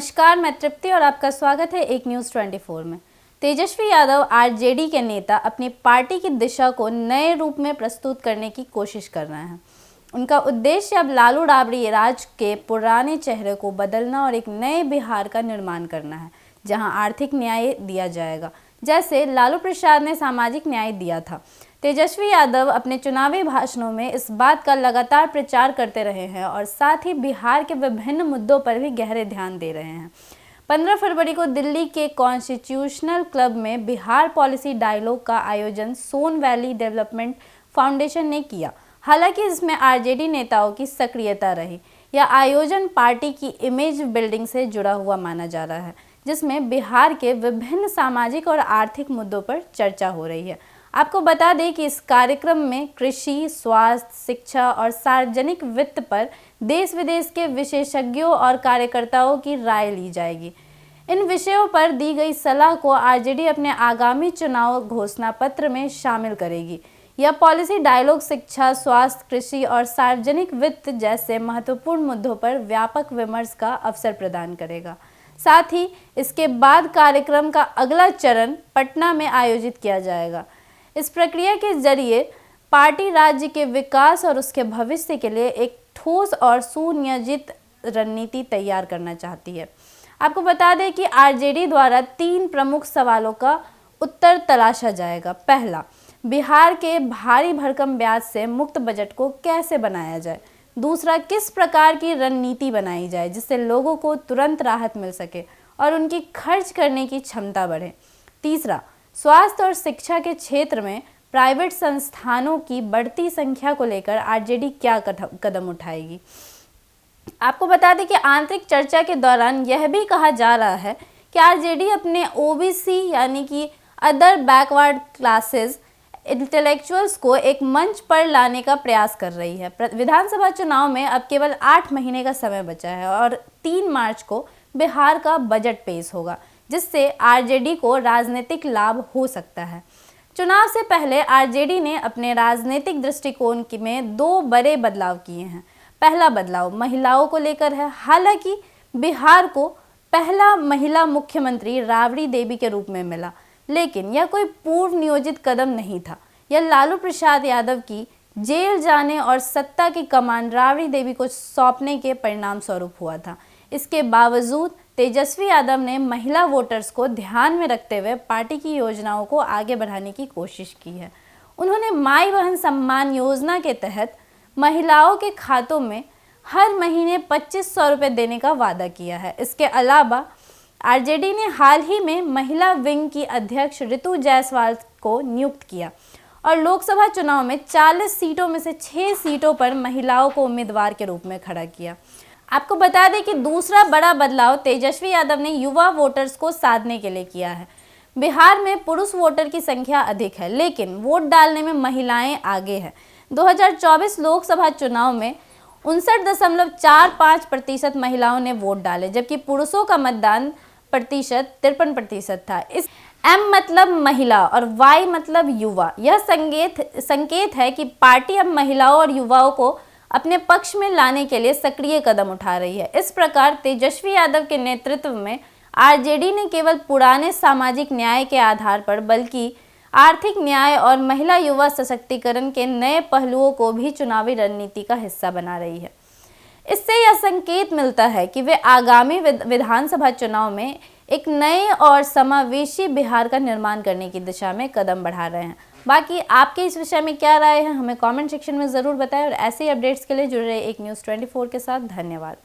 नमस्कार, मैं तृप्ति और आपका स्वागत है एक न्यूज़ 24 में। तेजस्वी यादव आरजेडी के नेता अपनी पार्टी की दिशा को नए रूप में प्रस्तुत करने की कोशिश कर रहे हैं। उनका उद्देश्य अब लालू राबड़ी राज के पुराने चेहरे को बदलना और एक नए बिहार का निर्माण करना है, जहां आर्थिक न्याय दिया जाएगा, जैसे लालू प्रसाद ने सामाजिक न्याय दिया था। तेजस्वी यादव अपने चुनावी भाषणों में इस बात का लगातार प्रचार करते रहे हैं और साथ ही बिहार के विभिन्न मुद्दों पर भी गहरे ध्यान दे रहे हैं। 15 फरवरी को दिल्ली के कॉन्स्टिट्यूशनल क्लब में बिहार पॉलिसी डायलॉग का आयोजन सोन वैली डेवलपमेंट फाउंडेशन ने किया। हालांकि इसमें आरजेडी नेताओं की सक्रियता रही। यह आयोजन पार्टी की इमेज बिल्डिंग से जुड़ा हुआ माना जा रहा है, जिसमें बिहार के विभिन्न सामाजिक और आर्थिक मुद्दों पर चर्चा हो रही है। आपको बता दें कि इस कार्यक्रम में कृषि, स्वास्थ्य, शिक्षा और सार्वजनिक वित्त पर देश विदेश के विशेषज्ञों और कार्यकर्ताओं की राय ली जाएगी। इन विषयों पर दी गई सलाह को आरजेडी अपने आगामी चुनाव घोषणा पत्र में शामिल करेगी। यह पॉलिसी डायलॉग शिक्षा, स्वास्थ्य, कृषि और सार्वजनिक वित्त जैसे महत्वपूर्ण मुद्दों पर व्यापक विमर्श का अवसर प्रदान करेगा। साथ ही इसके बाद कार्यक्रम का अगला चरण पटना में आयोजित किया जाएगा। इस प्रक्रिया के जरिए पार्टी राज्य के विकास और उसके भविष्य के लिए एक ठोस और सुनियोजित रणनीति तैयार करना चाहती है। आपको बता दें कि आरजेडी द्वारा 3 प्रमुख सवालों का उत्तर तलाशा जाएगा। पहला, बिहार के भारी भरकम ब्याज से मुक्त बजट को कैसे बनाया जाए। दूसरा, किस प्रकार की रणनीति बनाई जाए जिससे लोगों को तुरंत राहत मिल सके और उनकी खर्च करने की क्षमता बढ़े। तीसरा, स्वास्थ्य और शिक्षा के क्षेत्र में प्राइवेट संस्थानों की बढ़ती संख्या को लेकर आरजेडी क्या कदम उठाएगी। आपको बता दें कि आंतरिक चर्चा के दौरान यह भी कहा जा रहा है कि आरजेडी अपने ओबीसी यानी कि अदर बैकवर्ड क्लासेस इंटेलेक्चुअल्स को एक मंच पर लाने का प्रयास कर रही है। विधानसभा चुनाव में अब केवल 8 महीने का समय बचा है और 3 मार्च को बिहार का बजट पेश होगा, जिससे आरजेडी को राजनीतिक लाभ हो सकता है। चुनाव से पहले आरजेडी ने अपने राजनीतिक दृष्टिकोण में 2 बड़े बदलाव किए हैं। पहला बदलाव महिलाओं को लेकर है। हालांकि बिहार को पहला महिला मुख्यमंत्री राबड़ी देवी के रूप में मिला, लेकिन यह कोई पूर्व नियोजित कदम नहीं था। यह लालू प्रसाद यादव की जेल जाने और सत्ता की कमान राबड़ी देवी को सौंपने के परिणाम स्वरूप हुआ था। इसके बावजूद तेजस्वी यादव ने महिला वोटर्स को ध्यान में रखते हुए पार्टी की योजनाओं को आगे बढ़ाने की कोशिश की है। उन्होंने माई बहन सम्मान योजना के तहत महिलाओं के खातों में हर महीने 2500 रुपये देने का वादा किया है। इसके अलावा आरजेडी ने हाल ही में महिला विंग की अध्यक्ष ऋतु जायसवाल को नियुक्त किया और लोकसभा चुनाव में 40 सीटों में से 6 सीटों पर महिलाओं को उम्मीदवार के रूप में खड़ा किया। आपको बता दें कि दूसरा बड़ा बदलाव तेजस्वी यादव ने युवा वोटर्स को साधने के लिए किया है। बिहार में पुरुष वोटर की संख्या अधिक है, लेकिन वोट डालने में महिलाएं आगे हैं। 2024 लोकसभा चुनाव में 59.45% महिलाओं ने वोट डाले, जबकि पुरुषों का मतदान प्रतिशत 53% था। इस M मतलब महिला और Y मतलब युवा। यह संकेत है कि पार्टी अब महिलाओं और युवाओं को अपने पक्ष में लाने के लिए सक्रिय कदम उठा रही है। इस प्रकार तेजस्वी यादव के नेतृत्व में आरजेडी ने केवल पुराने सामाजिक न्याय के आधार पर बल्कि आर्थिक न्याय और महिला युवा सशक्तिकरण के नए पहलुओं को भी चुनावी रणनीति का हिस्सा बना रही है। इससे यह संकेत मिलता है कि वे आगामी विधानसभा चुनाव में एक नए और समावेशी बिहार का निर्माण करने की दिशा में कदम बढ़ा रहे हैं। बाकी आपके इस विषय में क्या राय है, हमें कमेंट सेक्शन में ज़रूर बताएं और ऐसे ही अपडेट्स के लिए जुड़े रहे एक न्यूज़ 24 के साथ। धन्यवाद।